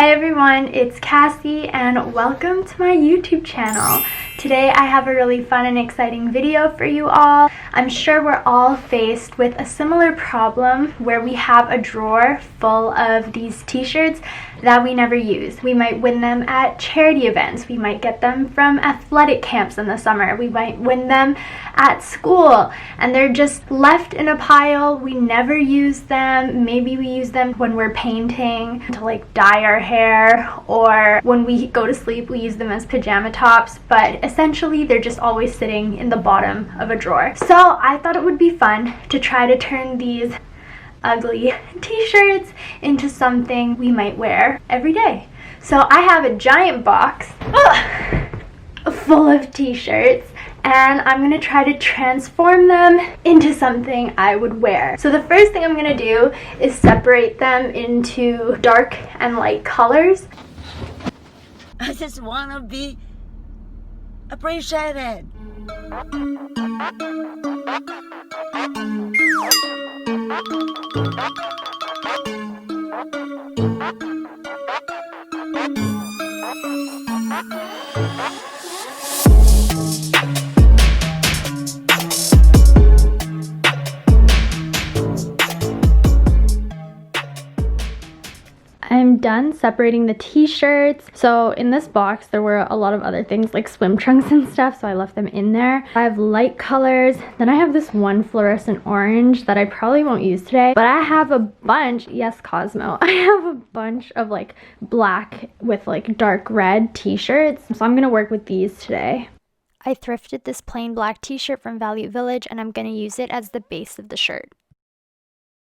Hi everyone, it's Cassie and welcome to my YouTube channel. Today I have a really fun and exciting video for you all. I'm sure we're all faced with a similar problem where we have a drawer full of these t-shirts that we never use. We might win them at charity events. We might get them from athletic camps in the summer. We might win them at school and they're just left in a pile. We never use them. Maybe we use them when we're painting to like dye our hair, or when we go to sleep we use them as pajama tops, but essentially they're just always sitting in the bottom of a drawer. So I thought it would be fun to try to turn these ugly t-shirts into something we might wear every day. So I have a giant box full of t-shirts and I'm going to try to transform them into something I would wear. So the first thing I'm going to do is separate them into dark and light colors. I just want to be appreciated. I'm done separating the t-shirts. So in this box there were a lot of other things like swim trunks and stuff, so I left them in there. I have light colors, then I have this one fluorescent orange that I probably won't use today, but I have a bunch, yes Cosmo, I have a bunch of like black with like dark red t-shirts, so I'm gonna work with these today. I thrifted this plain black t-shirt from Value Village and I'm gonna use it as the base of the shirt.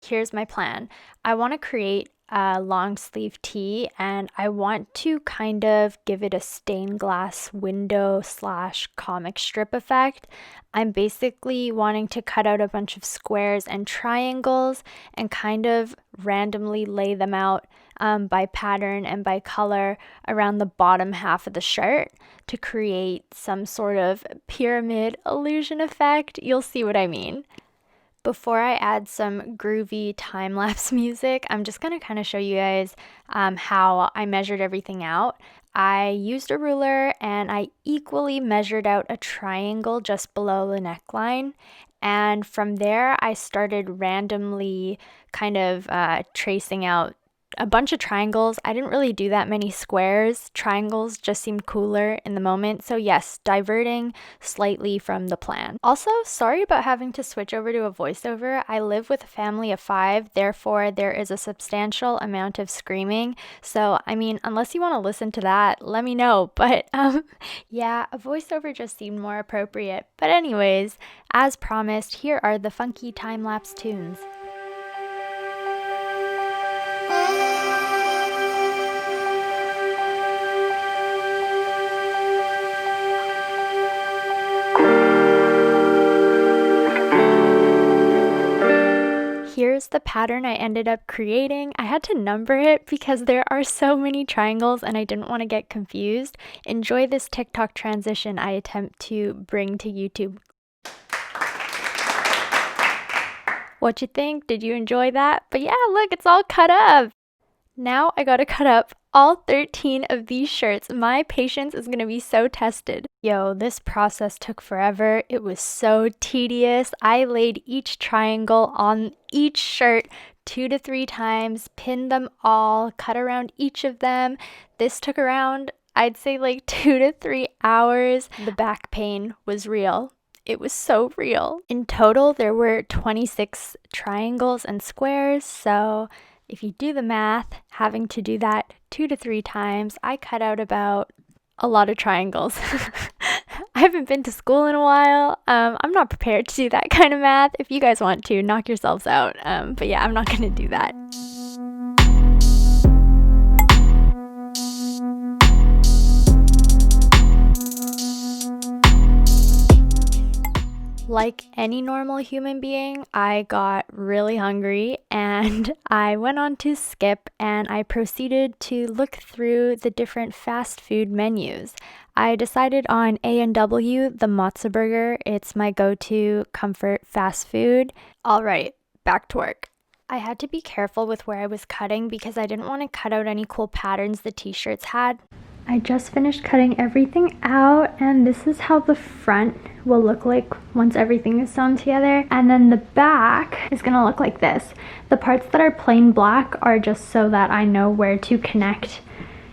Here's my plan. I want to create a long sleeve tee and I want to kind of give it a stained glass window slash comic strip effect. I'm basically wanting to cut out a bunch of squares and triangles and kind of randomly lay them out by pattern and by color around the bottom half of the shirt to create some sort of pyramid illusion effect. You'll see what I mean. Before I add some groovy time-lapse music, I'm just going to kind of show you guys how I measured everything out. I used a ruler and I equally measured out a triangle just below the neckline. And from there, I started randomly kind of tracing out a bunch of triangles. I didn't really do that many squares. Triangles just seemed cooler in the moment. So yes, diverting slightly from the plan. Also, sorry about having to switch over to a voiceover. I live with a family of 5, therefore there is a substantial amount of screaming. So, I mean, unless you want to listen to that, let me know. But yeah, a voiceover just seemed more appropriate. But anyways, as promised, here are the funky time-lapse tunes. Here's the pattern I ended up creating. I had to number it because there are so many triangles and I didn't want to get confused. Enjoy this TikTok transition I attempt to bring to YouTube. What you think? Did you enjoy that? But yeah, look, it's all cut up. Now I gotta cut up all 13 of these shirts. My patience is gonna be so tested. Yo, this process took forever. It was so tedious. I laid each triangle on each shirt 2 to 3 times, pinned them all, cut around each of them. This took around, I'd say like 2 to 3 hours. The back pain was real. It was so real. In total, there were 26 triangles and squares, so if you do the math, having to do that 2 to 3 times, I cut out about a lot of triangles. I haven't been to school in a while. I'm not prepared to do that kind of math. If you guys want to, knock yourselves out. But yeah, I'm not going to do that. Like any normal human being, I got really hungry and I went on to Skip and I proceeded to look through the different fast food menus. I decided on A&W, the matzo burger. It's my go-to comfort fast food. All right, back to work. I had to be careful with where I was cutting because I didn't want to cut out any cool patterns the t-shirts had. I just finished cutting everything out, and this is how the front will look like once everything is sewn together. And then the back is gonna look like this. The parts that are plain black are just so that I know where to connect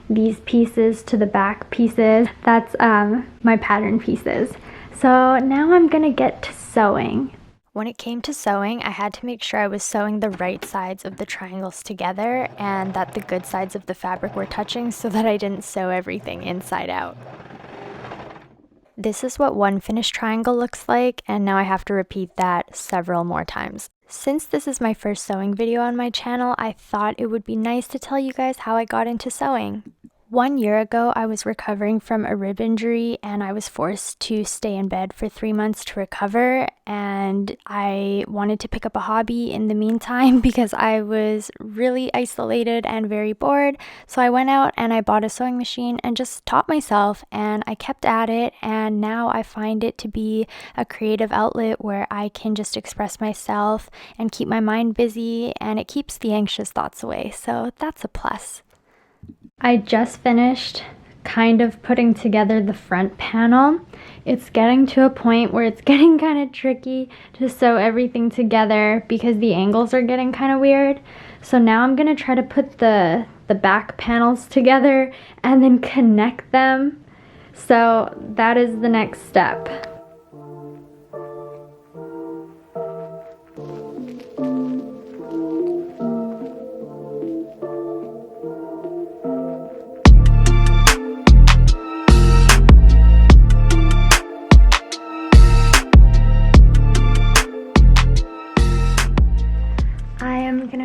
these pieces to the back pieces. That's my pattern pieces. So now I'm gonna get to sewing. When it came to sewing, I had to make sure I was sewing the right sides of the triangles together and that the good sides of the fabric were touching so that I didn't sew everything inside out. This is what one finished triangle looks like, and now I have to repeat that several more times. Since this is my first sewing video on my channel, I thought it would be nice to tell you guys how I got into sewing. 1 year ago, I was recovering from a rib injury and I was forced to stay in bed for 3 months to recover, and I wanted to pick up a hobby in the meantime because I was really isolated and very bored. So I went out and I bought a sewing machine and just taught myself, and I kept at it, and now I find it to be a creative outlet where I can just express myself and keep my mind busy, and it keeps the anxious thoughts away, so that's a plus. I just finished kind of putting together the front panel. It's getting to a point where it's getting kind of tricky to sew everything together because the angles are getting kind of weird. So now I'm going to try to put the back panels together and then connect them. So that is the next step.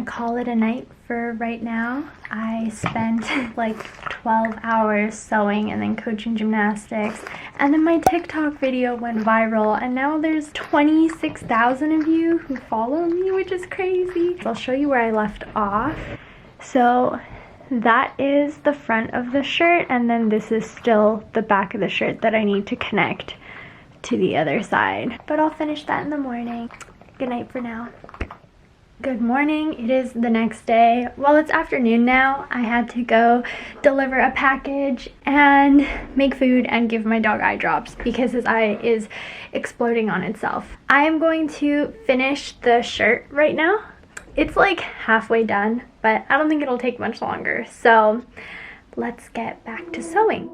Call it a night for right now. I spent like 12 hours sewing and then coaching gymnastics, and then my TikTok video went viral, and now there's 26,000 of you who follow me, which is crazy. I'll show you where I left off. So that is the front of the shirt, and then this is still the back of the shirt that I need to connect to the other side, but I'll finish that in the morning. Good night for now. Good morning. It is the next day. Well, it's afternoon now. I had to go deliver a package and make food and give my dog eye drops because his eye is exploding on itself. I am going to finish the shirt right now. It's like halfway done, but I don't think it'll take much longer. So let's get back to sewing.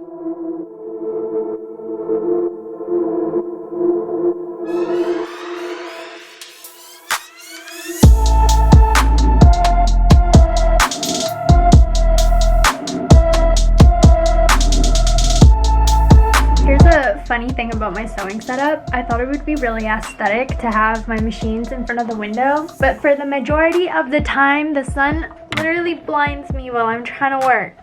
Funny thing about my sewing setup, I thought it would be really aesthetic to have my machines in front of the window, but for the majority of the time, the sun literally blinds me while I'm trying to work.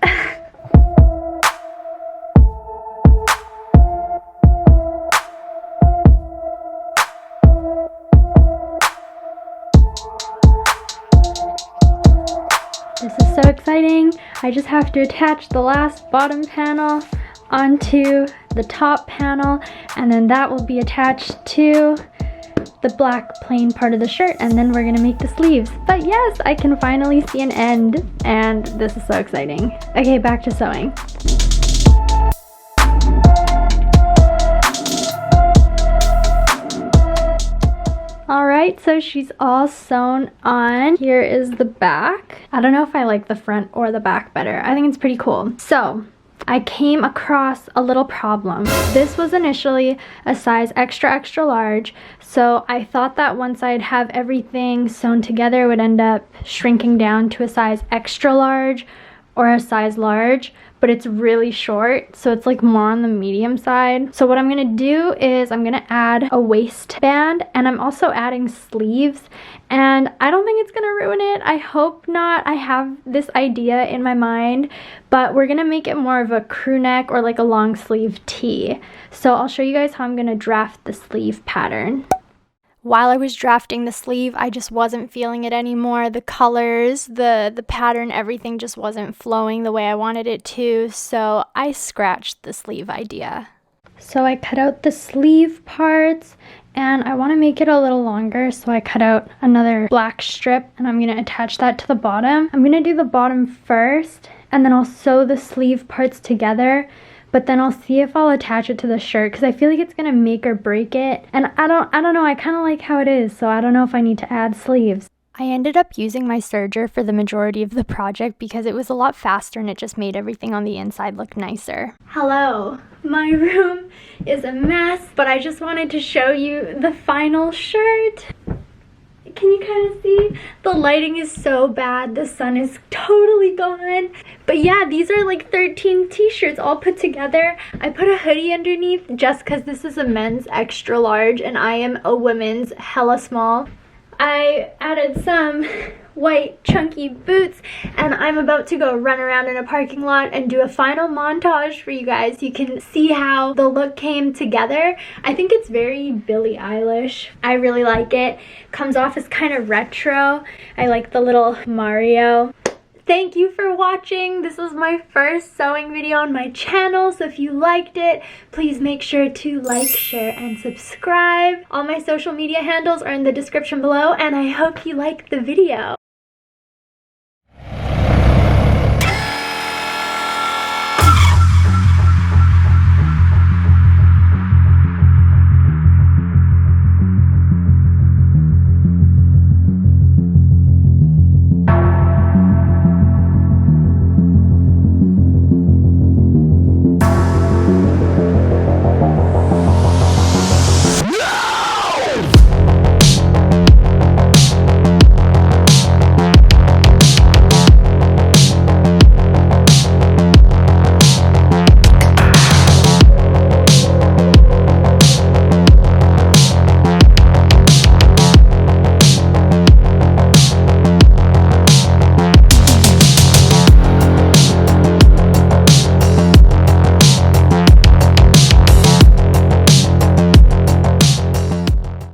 This is so exciting. I just have to attach the last bottom panel onto the top panel, and then that will be attached to the black plain part of the shirt, and then we're gonna make the sleeves. But yes, I can finally see an end, and this is so exciting. Okay, back to sewing. Alright, so she's all sewn on. Here is the back. I don't know if I like the front or the back better. I think it's pretty cool. So I came across a little problem. This was initially a size extra large, so I thought that once I'd have everything sewn together it would end up shrinking down to a size extra large or a size large, but it's really short, so it's like more on the medium side. So what I'm gonna do is I'm gonna add a waistband, and I'm also adding sleeves, and I don't think it's gonna ruin it. I hope not. I have this idea in my mind, but we're gonna make it more of a crew neck or like a long sleeve tee. So I'll show you guys how I'm gonna draft the sleeve pattern. While I was drafting the sleeve, I just wasn't feeling it anymore. The colors, the pattern, everything just wasn't flowing the way I wanted it to, so I scratched the sleeve idea. So I cut out the sleeve parts, and I want to make it a little longer, so I cut out another black strip and I'm going to attach that to the bottom. I'm going to do the bottom first and then I'll sew the sleeve parts together, but then I'll see if I'll attach it to the shirt because I feel like it's going to make or break it, and I don't know, I kind of like how it is, so I don't know if I need to add sleeves. I ended up using my serger for the majority of the project because it was a lot faster and it just made everything on the inside look nicer. Hello, my room is a mess, but I just wanted to show you the final shirt. Can you kind of see? The lighting is so bad. The sun is totally gone. But yeah, these are like 13 t-shirts all put together. I put a hoodie underneath just because this is a men's extra large and I am a women's hella small. I added some white chunky boots and I'm about to go run around in a parking lot and do a final montage for you guys. You can see how the look came together. I think it's very Billie Eilish. I really like it. Comes off as kind of retro. I like the little Mario. Thank you for watching. This was my first sewing video on my channel, so if you liked it, please make sure to like, share, and subscribe. All my social media handles are in the description below, and I hope you liked the video.